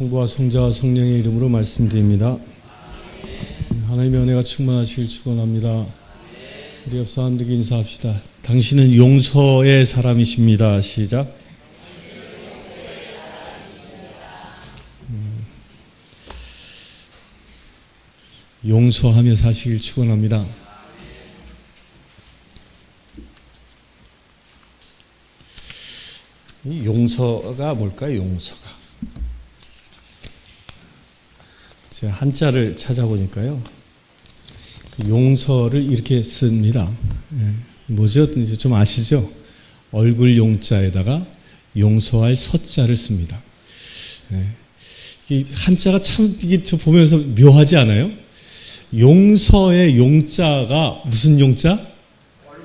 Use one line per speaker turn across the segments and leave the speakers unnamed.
성부와 성자와 성령의 이름으로 말씀드립니다. 하나님의 은혜가 충만하시길 축원합니다. 우리 옆 사람들에게 인사합시다. 당신은 용서의 사람이십니다. 시작. 용서하며 사시길 축원합니다. 이 용서가 뭘까요? 용서가. 제가 한자를 찾아보니까요. 용서를 이렇게 씁니다. 뭐죠? 이제 좀 아시죠? 얼굴 용자에다가 용서할 서자를 씁니다. 이 한자가 참 이게 저 보면서 묘하지 않아요? 용서의 용자가 무슨 용자?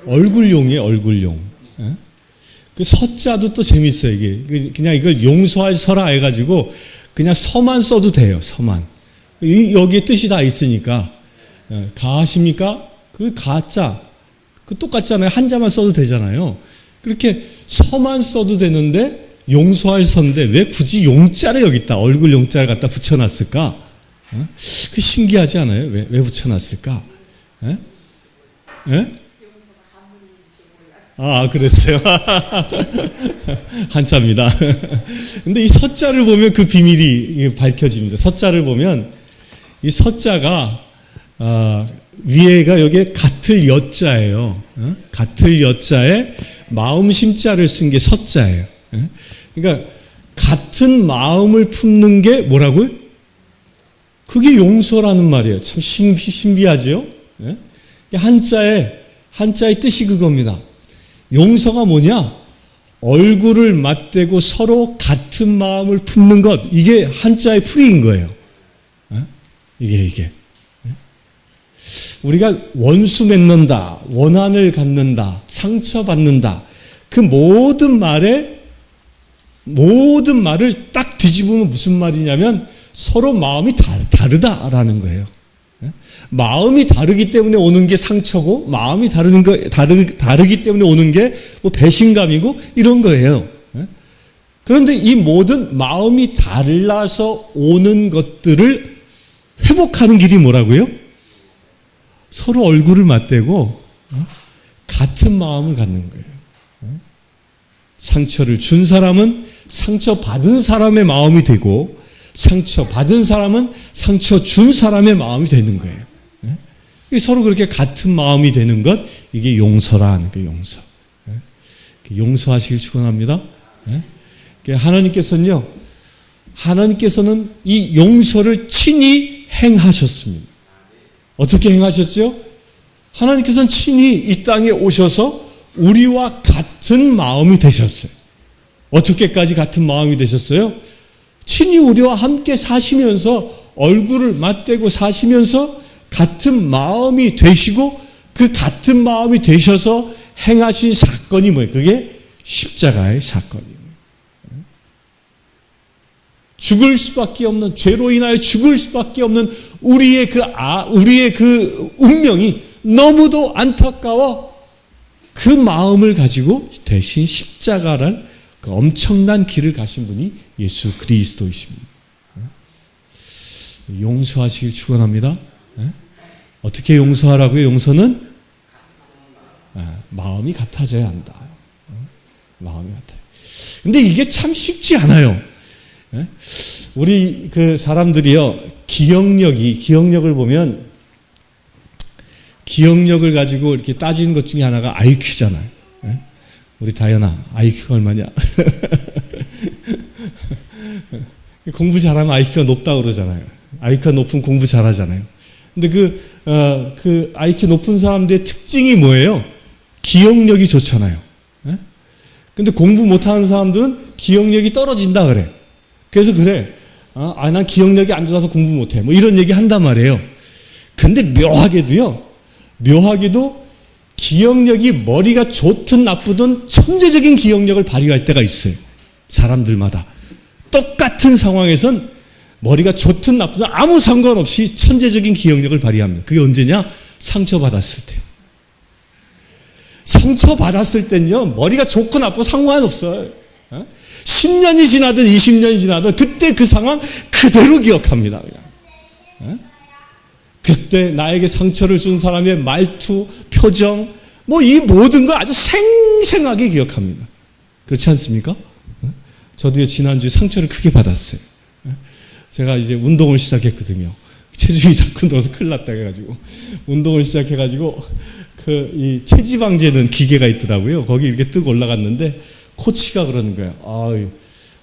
얼굴용이에요, 얼굴용. 그 서자도 또 재밌어요, 이게. 그냥 이걸 용서할 서라 해가지고 그냥 서만 써도 돼요, 서만. 여기에 뜻이 다 있으니까. 가하십니까? 그 가자. 그 똑같잖아요. 한자만 써도 되잖아요. 그렇게 서만 써도 되는데 용서할 서인데 왜 굳이 용자를 여기다 얼굴 용자를 갖다 붙여놨을까? 그 신기하지 않아요? 왜 붙여놨을까? 아, 그랬어요. 한자입니다. 근데 이 서자를 보면 그 비밀이 밝혀집니다. 서자를 보면 이 서자가 위에가 여기에 같을 여자예요. 같을 여자에 마음 심자를 쓴 게 서자예요. 그러니까 같은 마음을 품는 게 뭐라고요? 그게 용서라는 말이에요. 참 신비하죠? 한자의 뜻이 그겁니다. 용서가 뭐냐? 얼굴을 맞대고 서로 같은 마음을 품는 것. 이게 한자의 풀이인 거예요. 이게. 우리가 원수 맺는다, 원한을 갖는다, 상처받는다. 그 모든 말을 딱 뒤집으면 무슨 말이냐면 서로 마음이 다르다라는 거예요. 마음이 다르기 때문에 오는 게 상처고, 마음이 다르기 때문에 오는 게 뭐 배신감이고, 이런 거예요. 그런데 이 모든 마음이 달라서 오는 것들을 회복하는 길이 뭐라고요? 서로 얼굴을 맞대고, 같은 마음을 갖는 거예요. 상처를 준 사람은 상처받은 사람의 마음이 되고, 상처받은 사람은 상처 준 사람의 마음이 되는 거예요. 서로 그렇게 같은 마음이 되는 것, 이게 용서라는 그 용서. 용서하시길 축원합니다. 하나님께서는 이 용서를 친히 행하셨습니다. 어떻게 행하셨죠? 하나님께서는 친히 이 땅에 오셔서 우리와 같은 마음이 되셨어요. 어떻게까지 같은 마음이 되셨어요? 친히 우리와 함께 사시면서 얼굴을 맞대고 사시면서 같은 마음이 되시고 그 같은 마음이 되셔서 행하신 사건이 뭐예요? 그게 십자가의 사건이에요. 죽을 수밖에 없는, 죄로 인하여 죽을 수밖에 없는 우리의 그 운명이 너무도 안타까워 그 마음을 가지고 대신 십자가란 그 엄청난 길을 가신 분이 예수 그리스도이십니다. 용서하시길 축원합니다. 어떻게 용서하라고요? 용서는 마음이 같아져야 한다. 마음이 같아요. 근데 이게 참 쉽지 않아요. 우리 그 사람들이요, 기억력을 보면 기억력을 가지고 이렇게 따지는 것 중에 하나가 IQ잖아요. 우리 다현아, IQ가 얼마냐? 공부 잘하면 IQ가 높다고 그러잖아요. IQ가 높으면 공부 잘하잖아요. 근데 그 IQ 높은 사람들의 특징이 뭐예요? 기억력이 좋잖아요. 근데 공부 못하는 사람들은 기억력이 떨어진다 그래. 그래서 그래. 난 기억력이 안 좋아서 공부 못해. 뭐 이런 얘기 한단 말이에요. 근데 묘하게도 기억력이 머리가 좋든 나쁘든 천재적인 기억력을 발휘할 때가 있어요. 사람들마다. 똑같은 상황에선 머리가 좋든 나쁘든 아무 상관없이 천재적인 기억력을 발휘합니다. 그게 언제냐? 상처받았을 때. 상처받았을 땐요, 머리가 좋고 나쁘고 상관없어요. 10년이 지나든 20년이 지나든 그때 그 상황 그대로 기억합니다. 그냥. 그때 나에게 상처를 준 사람의 말투, 표정, 뭐 이 모든 걸 아주 생생하게 기억합니다. 그렇지 않습니까? 저도 지난주에 상처를 크게 받았어요. 제가 이제 운동을 시작했거든요. 체중이 자꾸 늘어서 큰일 났다 해가지고 운동을 시작해가지고 이 체지방 재는 기계가 있더라고요. 거기 이렇게 뜨고 올라갔는데 코치가 그러는 거예요. 아유,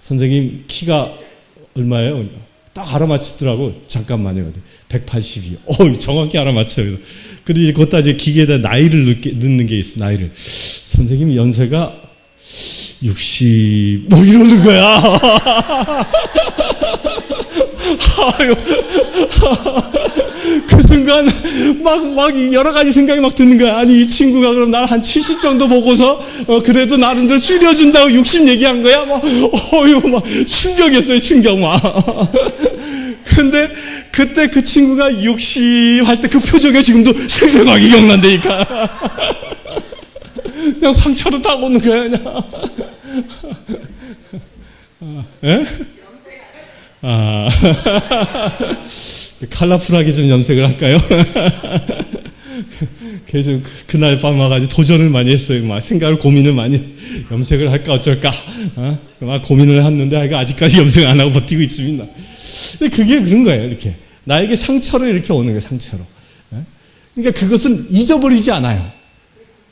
선생님 키가 얼마예요? 딱 알아맞히더라고. 잠깐만요. 182. 정확히 알아맞혀요. 근데 이제 그것도 이제 기계에다 나이를 넣는 게 있어. 나이를. 선생님 연세가 60 뭐 이러는 거야. 아유, 그 순간 막 여러 가지 생각이 막 드는 거야. 아니 이 친구가 그럼 날 한 70 정도 보고서 그래도 나름대로 줄여준다고 60 얘기한 거야. 막 충격이었어요. 충격 막. 근데 그때 그 친구가 60 할 때 그 표정이 지금도 생생하게 기억난다니까. 그냥 상처로 딱 오는 거야 그냥. 예? 컬러풀하게 좀 염색을 할까요? 그래서 그날 밤 와가지고 도전을 많이 했어요. 막 생각을 고민을 많이 염색을 할까 어쩔까 막 고민을 했는데 아직까지 염색 안 하고 버티고 있습니다. 근데 그게 그런 거예요. 이렇게 나에게 상처로 이렇게 오는 거예요. 상처로. 그러니까 그것은 잊어버리지 않아요.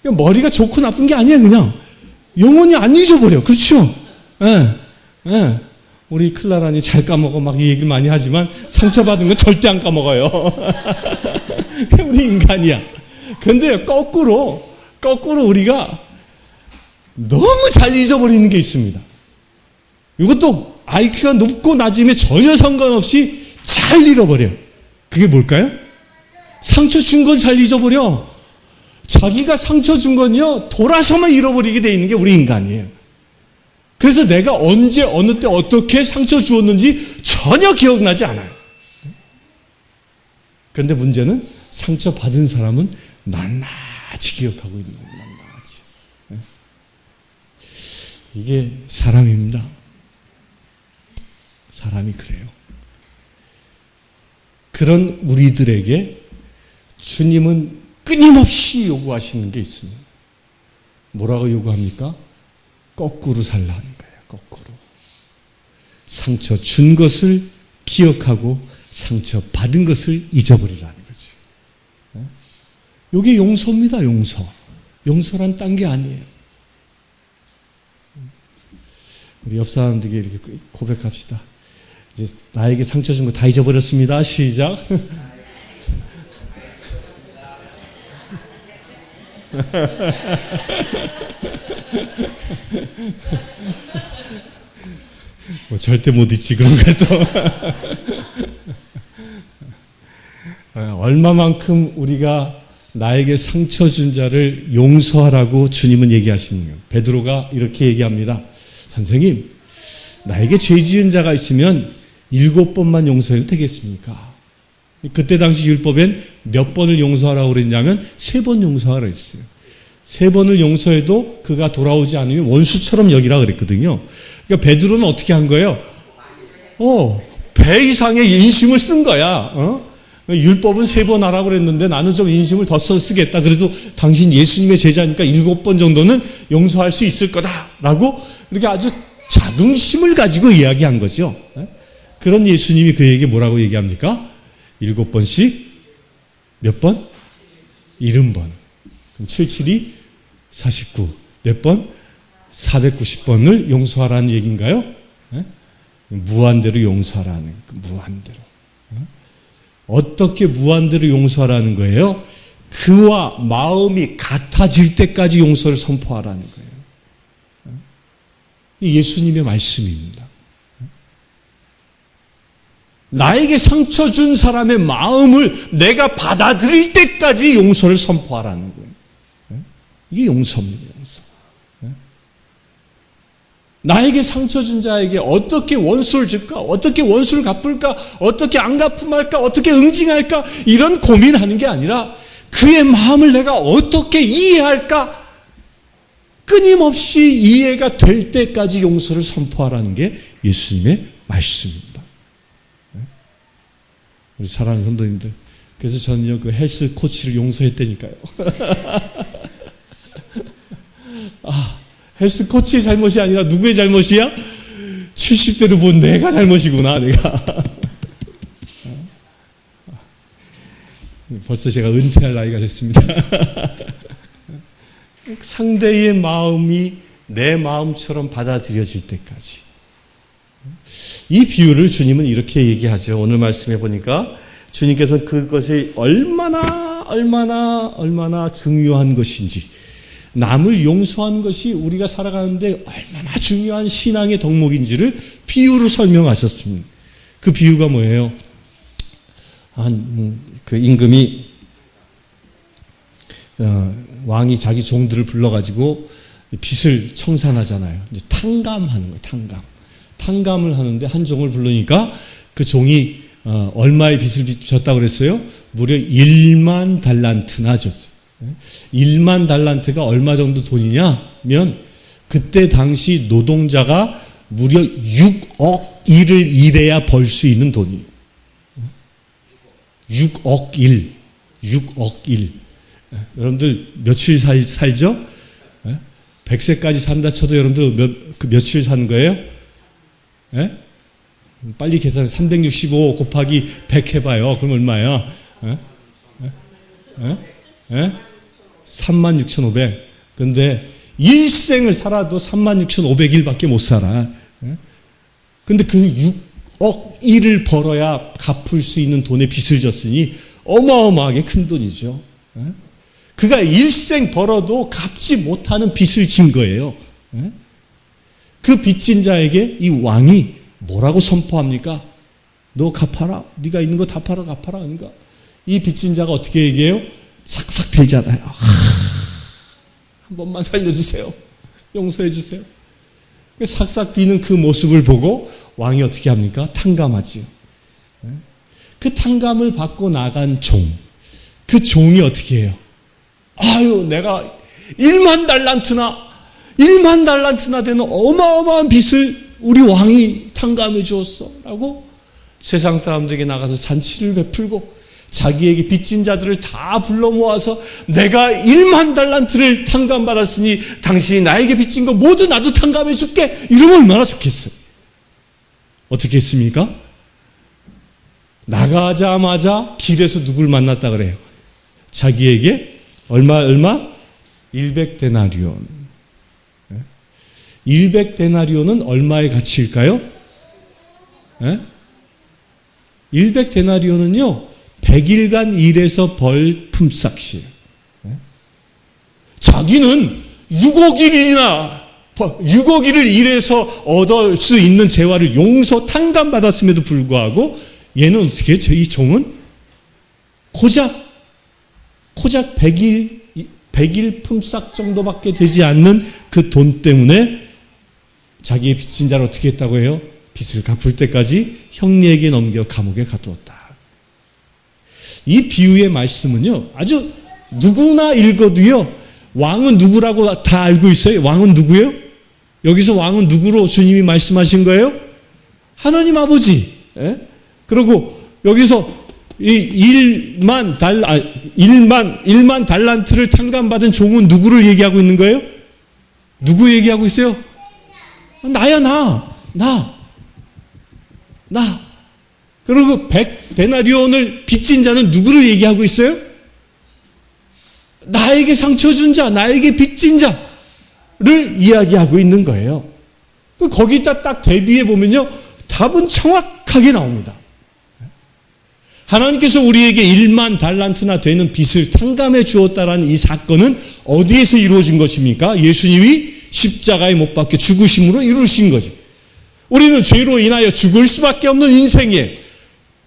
그러니까 머리가 좋고 나쁜 게 아니에요. 그냥 영원히 안 잊어버려. 그렇죠? 예. 우리 클라라니 잘 까먹어 막 이 얘기를 많이 하지만 상처받은 건 절대 안 까먹어요. 우리 인간이야. 근데 거꾸로 우리가 너무 잘 잊어버리는 게 있습니다. 이것도 IQ가 높고 낮음에 전혀 상관없이 잘 잃어버려요. 그게 뭘까요? 상처 준 건 잘 잊어버려. 자기가 상처 준 건요 돌아서만 잃어버리게 돼 있는 게 우리 인간이에요. 그래서 내가 언제 어느 때 어떻게 상처 주었는지 전혀 기억나지 않아요. 그런데 문제는 상처 받은 사람은 낱낱이 기억하고 있는 거예요. 낱낱이. 이게 사람입니다. 사람이 그래요. 그런 우리들에게 주님은 끊임없이 요구하시는 게 있습니다. 뭐라고 요구합니까? 거꾸로 살라는 거예요. 거꾸로. 상처 준 것을 기억하고 상처 받은 것을 잊어버리라는 거지. 이게 용서입니다. 용서. 용서란 딴 게 아니에요. 우리 옆 사람들에게 이렇게 고백합시다. 이제 나에게 상처 준 거 다 잊어버렸습니다. 시작. 절대 못 잊지 그런 것도. 얼마만큼 우리가 나에게 상처 준 자를 용서하라고 주님은 얘기하십니까? 베드로가 이렇게 얘기합니다. 선생님, 나에게 죄 지은 자가 있으면 7번만 용서해도 되겠습니까? 그때 당시 율법엔 몇 번을 용서하라고 그랬냐면 3번 용서하라 했어요. 3번을 용서해도 그가 돌아오지 않으면 원수처럼 여기라 그랬거든요. 그러니까 베드로는 어떻게 한 거예요? 배 이상의 인심을 쓴 거야. 율법은 3번 하라고 그랬는데 나는 좀 인심을 더 쓰겠다. 그래도 당신 예수님의 제자니까 7번 정도는 용서할 수 있을 거다라고 이렇게 아주 자긍심을 가지고 이야기한 거죠. 그런 예수님이 그에게 뭐라고 얘기합니까? 7번씩 몇 번? 70번. 그럼 77이 49. 몇 번? 490번을 용서하라는 얘기인가요? 무한대로 용서하라는, 무한대로. 어떻게 무한대로 용서하라는 거예요? 그와 마음이 같아질 때까지 용서를 선포하라는 거예요. 예수님의 말씀입니다. 나에게 상처 준 사람의 마음을 내가 받아들일 때까지 용서를 선포하라는 거예요. 이게 용서입니다. 용서. 나에게 상처 준 자에게 어떻게 원수를 줄까? 어떻게 원수를 갚을까? 어떻게 안 갚음할까? 어떻게 응징할까? 이런 고민하는 게 아니라 그의 마음을 내가 어떻게 이해할까? 끊임없이 이해가 될 때까지 용서를 선포하라는 게 예수님의 말씀입니다. 우리 사랑하는 성도님들, 그래서 저는요 그 헬스 코치를 용서했다니까요. 헬스 코치의 잘못이 아니라 누구의 잘못이야? 70대로 본 내가 잘못이구나, 내가. 벌써 제가 은퇴할 나이가 됐습니다. 상대의 마음이 내 마음처럼 받아들여질 때까지. 이 비유를 주님은 이렇게 얘기하죠. 오늘 말씀해 보니까 주님께서 그것이 얼마나 중요한 것인지, 남을 용서하는 것이 우리가 살아가는데 얼마나 중요한 신앙의 덕목인지를 비유로 설명하셨습니다. 그 비유가 뭐예요? 그 임금이 왕이 자기 종들을 불러가지고 빚을 청산하잖아요. 이제 탕감하는 거예요. 탕감을 하는데 한 종을 부르니까 그 종이 얼마의 빚을 졌다고 그랬어요? 무려 1만 달란트나 졌어요. 1만 달란트가 얼마 정도 돈이냐면 그때 당시 노동자가 무려 6억 일을 일해야 벌 수 있는 돈이에요. 6억 일. 여러분들 며칠 살죠? 100세까지 산다 쳐도 여러분들 며칠 산 거예요? 빨리 계산해. 365 곱하기 100 해봐요. 그럼 얼마예요? 36,500. 근데 일생을 살아도 36,500일밖에 못 살아. 근데 그 6억 일을 벌어야 갚을 수 있는 돈의 빚을 졌으니 어마어마하게 큰 돈이죠. 그가 일생 벌어도 갚지 못하는 빚을 진 거예요. 그 빚진 자에게 이 왕이 뭐라고 선포합니까? 너 갚아라. 네가 있는 거 다 팔아 갚아라. 그러니까 이 빚진 자가 어떻게 얘기해요? 삭삭 빌잖아요. 한 번만 살려주세요. 용서해 주세요. 삭삭 비는 그 모습을 보고 왕이 어떻게 합니까? 탕감하지요. 그 탕감을 받고 나간 종, 그 종이 어떻게 해요? 아유, 내가 1만 달란트나 되는 어마어마한 빚을 우리 왕이 탕감해 주었어 라고 세상 사람들에게 나가서 잔치를 베풀고 자기에게 빚진 자들을 다 불러 모아서 내가 1만 달란트를 탕감받았으니 당신이 나에게 빚진 거 모두 나도 탕감해 줄게. 이러면 얼마나 좋겠어요. 어떻게 했습니까? 나가자마자 길에서 누굴 만났다 그래요? 자기에게 얼마? 100데나리온. 100데나리온은 얼마의 가치일까요? 100데나리온은요 100일간 일해서 벌 품삯이에요. 자기는 6억 일을 일해서 얻을 수 있는 재화를 용서 탕감받았음에도 불구하고 얘는 어떻게 해요? 이 종은 고작 100일 품삯 정도밖에 되지 않는 그 돈 때문에 자기의 빚진 자를 어떻게 했다고 해요? 빚을 갚을 때까지 형리에게 넘겨 감옥에 가두었다. 이 비유의 말씀은요, 아주 누구나 읽어도요, 왕은 누구라고 다 알고 있어요? 왕은 누구예요? 여기서 왕은 누구로 주님이 말씀하신 거예요? 하나님 아버지. 그리고 여기서 이 1만 달란트를 탕감받은 종은 누구를 얘기하고 있는 거예요? 누구 얘기하고 있어요? 나야, 나. 그리고 100데나리온을 빚진 자는 누구를 얘기하고 있어요? 나에게 상처 준 자, 나에게 빚진 자를 이야기하고 있는 거예요. 거기다 딱 대비해 보면요, 답은 정확하게 나옵니다. 하나님께서 우리에게 1만 달란트나 되는 빚을 탕감해 주었다라는 이 사건은 어디에서 이루어진 것입니까? 예수님이 십자가에 못 박혀 죽으심으로 이루신 거죠. 우리는 죄로 인하여 죽을 수밖에 없는 인생에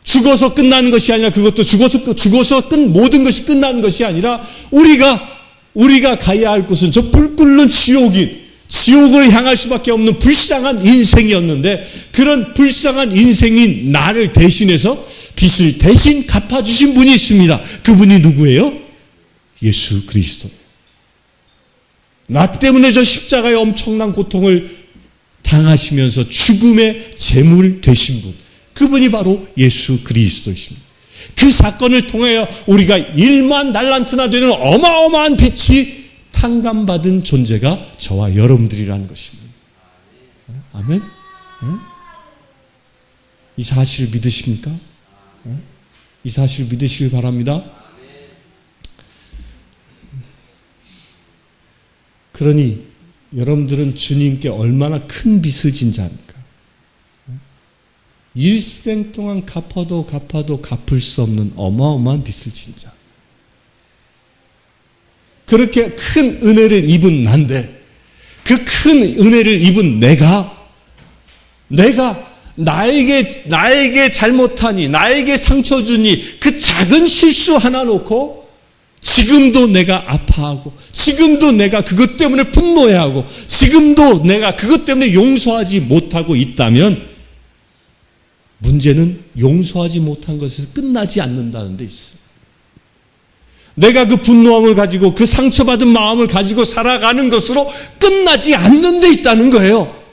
죽어서 끝나는 것이 아니라, 그것도 죽어서 모든 것이 끝나는 것이 아니라 우리가 가야 할 곳은 저 불 끓는 지옥을 향할 수밖에 없는 불쌍한 인생이었는데, 그런 불쌍한 인생인 나를 대신해서 빚을 대신 갚아주신 분이 있습니다. 그분이 누구예요? 예수 그리스도. 나 때문에 저 십자가의 엄청난 고통을 당하시면서 죽음의 제물 되신 분, 그분이 바로 예수 그리스도이십니다. 그 사건을 통하여 우리가 1만 달란트나 되는 어마어마한 빛이 탕감받은 존재가 저와 여러분들이라는 것입니다. 아멘? 이 사실을 믿으십니까? 이 사실을 믿으시길 바랍니다. 그러니 여러분들은 주님께 얼마나 큰 빚을 진 자입니까? 일생 동안 갚아도 갚을 수 없는 어마어마한 빚을 진 자. 그렇게 큰 은혜를 입은 난데, 그 큰 은혜를 입은 내가 나에게 잘못하니, 나에게 상처 주니, 그 작은 실수 하나 놓고 지금도 내가 아파하고, 지금도 내가 그것 때문에 분노해하고, 지금도 내가 그것 때문에 용서하지 못하고 있다면 문제는 용서하지 못한 것에서 끝나지 않는다는 데 있어요. 내가 그 분노함을 가지고, 그 상처받은 마음을 가지고 살아가는 것으로 끝나지 않는 데 있다는 거예요.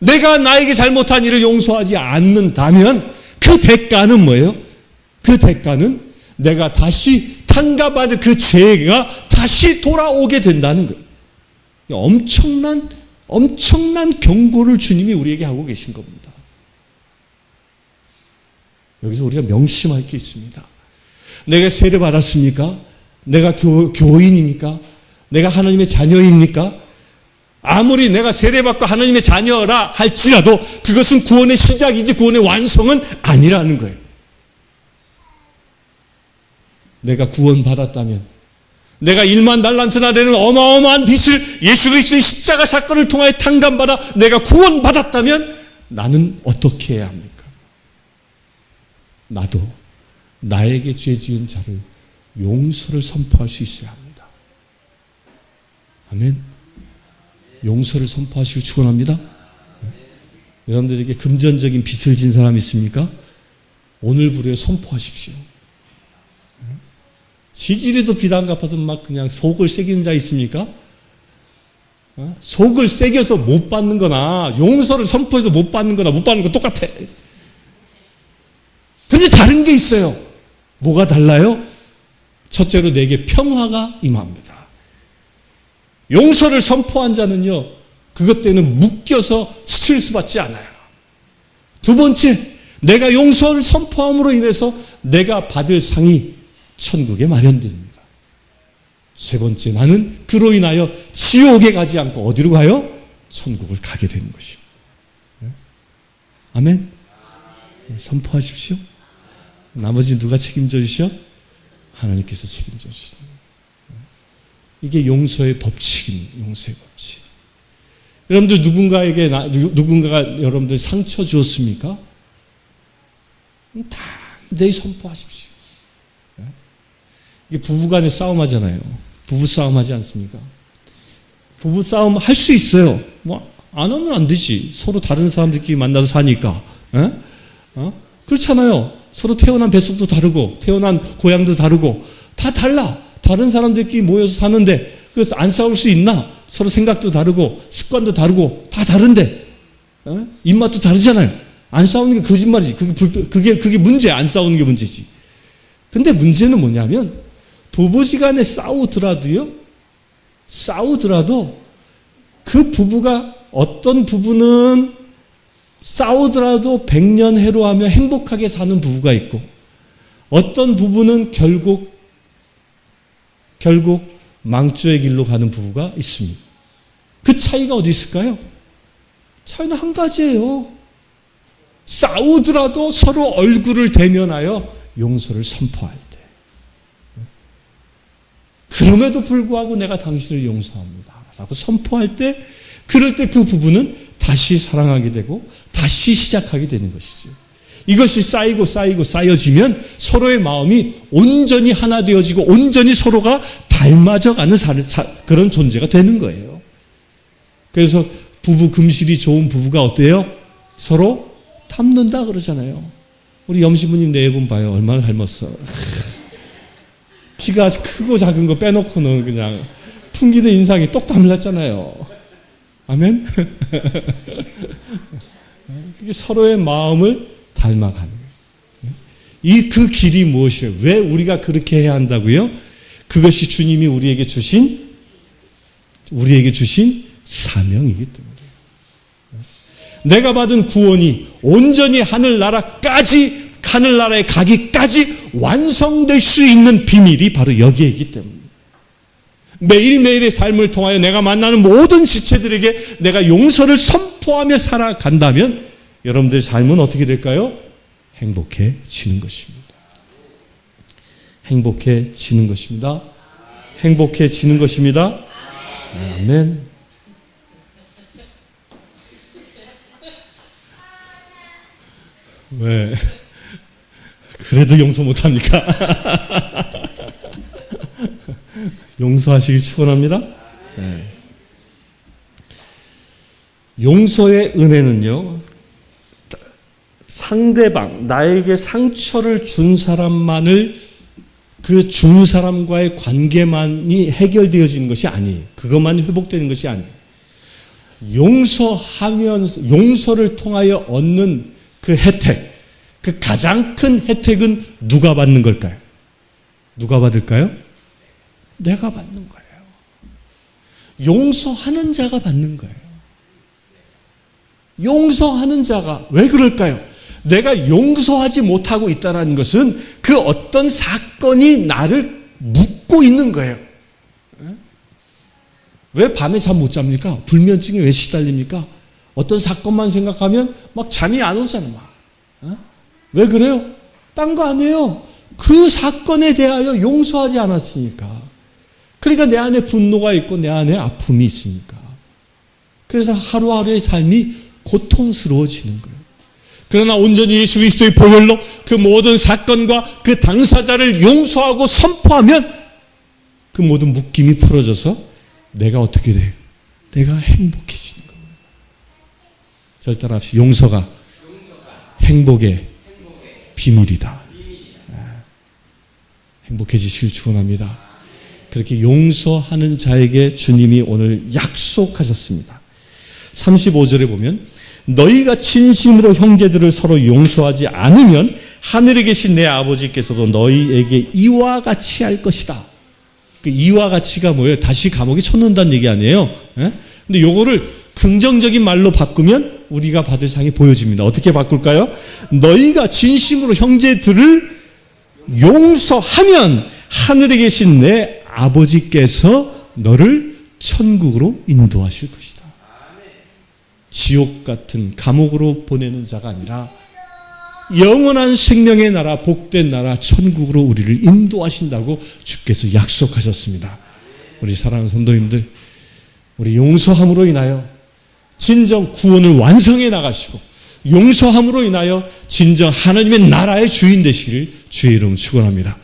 내가 나에게 잘못한 일을 용서하지 않는다면 그 대가는 뭐예요? 그 대가는 내가 다시 탕감받은 그 죄가 다시 돌아오게 된다는 거예요. 엄청난 경고를 주님이 우리에게 하고 계신 겁니다. 여기서 우리가 명심할 게 있습니다. 내가 세례 받았습니까? 내가 교인입니까? 내가 하나님의 자녀입니까? 아무리 내가 세례받고 하나님의 자녀라 할지라도 그것은 구원의 시작이지 구원의 완성은 아니라는 거예요. 내가 구원받았다면, 내가 1만 달란트나 되는 어마어마한 빚을 예수 그리스도의 십자가 사건을 통하여 탕감받아 내가 구원받았다면 나는 어떻게 해야 합니까? 나도 나에게 죄 지은 자를 용서를 선포할 수 있어야 합니다. 아멘. 용서를 선포하시길 축원합니다. 여러분들에게 금전적인 빚을 진 사람 있습니까? 오늘부로 선포하십시오. 지지리도 빚 안 갚아도 막 그냥 속을 새기는 자 있습니까? 속을 새겨서 못 받는 거나 용서를 선포해서 못 받는 거나 못 받는 거 똑같아. 근데 다른 게 있어요. 뭐가 달라요? 첫째로 내게 평화가 임합니다. 용서를 선포한 자는요, 그것 때문에 묶여서 스트레스 받지 않아요. 두 번째, 내가 용서를 선포함으로 인해서 내가 받을 상이 천국에 마련됩니다. 세 번째, 나는 그로 인하여 지옥에 가지 않고 어디로 가요? 천국을 가게 되는 것입니다. 아멘? 선포하십시오. 나머지 누가 책임져 주셔? 하나님께서 책임져 주십니다. 이게 용서의 법칙입니다. 용서의 법칙. 여러분들 누군가가 여러분들 상처 주었습니까? 담대히 선포하십시오. 이게 부부간에 싸움하잖아요. 부부싸움 하지 않습니까? 부부싸움 할 수 있어요. 안 하면 안 되지. 서로 다른 사람들끼리 만나서 사니까. 그렇잖아요. 서로 태어난 뱃속도 다르고, 태어난 고향도 다르고, 다 달라. 다른 사람들끼리 모여서 사는데, 그래서 안 싸울 수 있나? 서로 생각도 다르고, 습관도 다르고, 다 다른데, 입맛도 다르잖아요. 안 싸우는 게 거짓말이지. 그게 문제야. 안 싸우는 게 문제지. 근데 문제는 뭐냐면, 부부지간에 싸우더라도, 그 부부가 어떤 부부는 싸우더라도 백년해로하며 행복하게 사는 부부가 있고, 어떤 부부는 결국 망조의 길로 가는 부부가 있습니다. 그 차이가 어디 있을까요? 차이는 한 가지예요. 싸우더라도 서로 얼굴을 대면하여 용서를 선포할 때. 그럼에도 불구하고 내가 당신을 용서합니다 라고 선포할 때, 그럴 때 그 부부는 다시 사랑하게 되고 다시 시작하게 되는 것이죠. 이것이 쌓여지면 서로의 마음이 온전히 하나 되어지고 온전히 서로가 닮아져가는 그런 존재가 되는 거예요. 그래서 부부 금실이 좋은 부부가 어때요? 서로 닮는다 그러잖아요. 우리 염시부님 내 분 봐요. 얼마나 닮았어. 키가 크고 작은 거 빼놓고는 그냥 풍기는 인상이 똑 닮았잖아요. 아멘? 서로의 마음을 닮아가는 거예요. 그 길이 무엇이에요? 왜 우리가 그렇게 해야 한다고요? 그것이 주님이 우리에게 주신 사명이기 때문에. 내가 받은 구원이 온전히 하늘나라에 가기까지 완성될 수 있는 비밀이 바로 여기에 있기 때문에. 매일매일의 삶을 통하여 내가 만나는 모든 지체들에게 내가 용서를 선포하며 살아간다면 여러분들의 삶은 어떻게 될까요? 행복해지는 것입니다. 행복해지는 것입니다. 행복해지는 것입니다. 아멘. 왜? 그래도 용서 못합니까? 용서하시길 축원합니다. 네. 용서의 은혜는요, 상대방, 나에게 상처를 준 사람만을 그 준 사람과의 관계만이 해결되어지는 것이 아니에요. 그것만 회복되는 것이 아니에요. 용서를 통하여 얻는 그 혜택, 그 가장 큰 혜택은 누가 받는 걸까요? 누가 받을까요? 내가 받는 거예요. 용서하는 자가 받는 거예요. 용서하는 자가 왜 그럴까요? 내가 용서하지 못하고 있다는 것은 그 어떤 사건이 나를 묶고 있는 거예요. 왜 밤에 잠 못 잡니까? 불면증에 왜 시달립니까? 어떤 사건만 생각하면 막 잠이 안 오잖아. 왜 그래요? 딴 거 아니에요. 그 사건에 대하여 용서하지 않았으니까. 그러니까 내 안에 분노가 있고 내 안에 아픔이 있으니까. 그래서 하루하루의 삶이 고통스러워지는 거예요. 그러나 온전히 예수 그리스도의 보혈로 그 모든 사건과 그 당사자를 용서하고 선포하면 그 모든 묶임이 풀어져서 내가 어떻게 돼요? 내가 행복해지는 겁니다. 절 따라합시다. 용서가 행복의 비밀이다. 행복해지시길 축원합니다. 그렇게 용서하는 자에게 주님이 오늘 약속하셨습니다. 35절에 보면 너희가 진심으로 형제들을 서로 용서하지 않으면 하늘에 계신 내 아버지께서도 너희에게 이와 같이 할 것이다. 그 이와 같이가 뭐예요? 다시 감옥에 쳤는다는 얘기 아니에요? 근데 요거를 긍정적인 말로 바꾸면 우리가 받을 상이 보여집니다. 어떻게 바꿀까요? 너희가 진심으로 형제들을 용서하면 하늘에 계신 내 아버지께서 너를 천국으로 인도하실 것이다. 지옥 같은 감옥으로 보내는 자가 아니라 영원한 생명의 나라, 복된 나라, 천국으로 우리를 인도하신다고 주께서 약속하셨습니다. 우리 사랑하는 성도님들, 우리 용서함으로 인하여 진정 구원을 완성해 나가시고 용서함으로 인하여 진정 하나님의 나라의 주인 되시기를 주의 이름으로 축원합니다.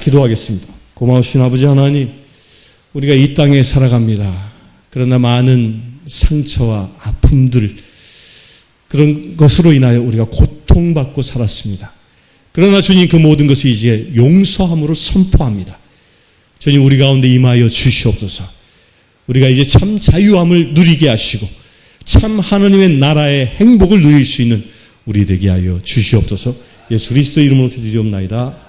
기도하겠습니다. 고마우신 아버지 하나님, 우리가 이 땅에 살아갑니다. 그러나 많은 상처와 아픔들, 그런 것으로 인하여 우리가 고통받고 살았습니다. 그러나 주님, 그 모든 것을 이제 용서함으로 선포합니다. 주님, 우리 가운데 임하여 주시옵소서. 우리가 이제 참 자유함을 누리게 하시고 참 하나님의 나라의 행복을 누릴 수 있는 우리 되게 하여 주시옵소서. 예수 그리스도 이름으로 기도드리옵나이다.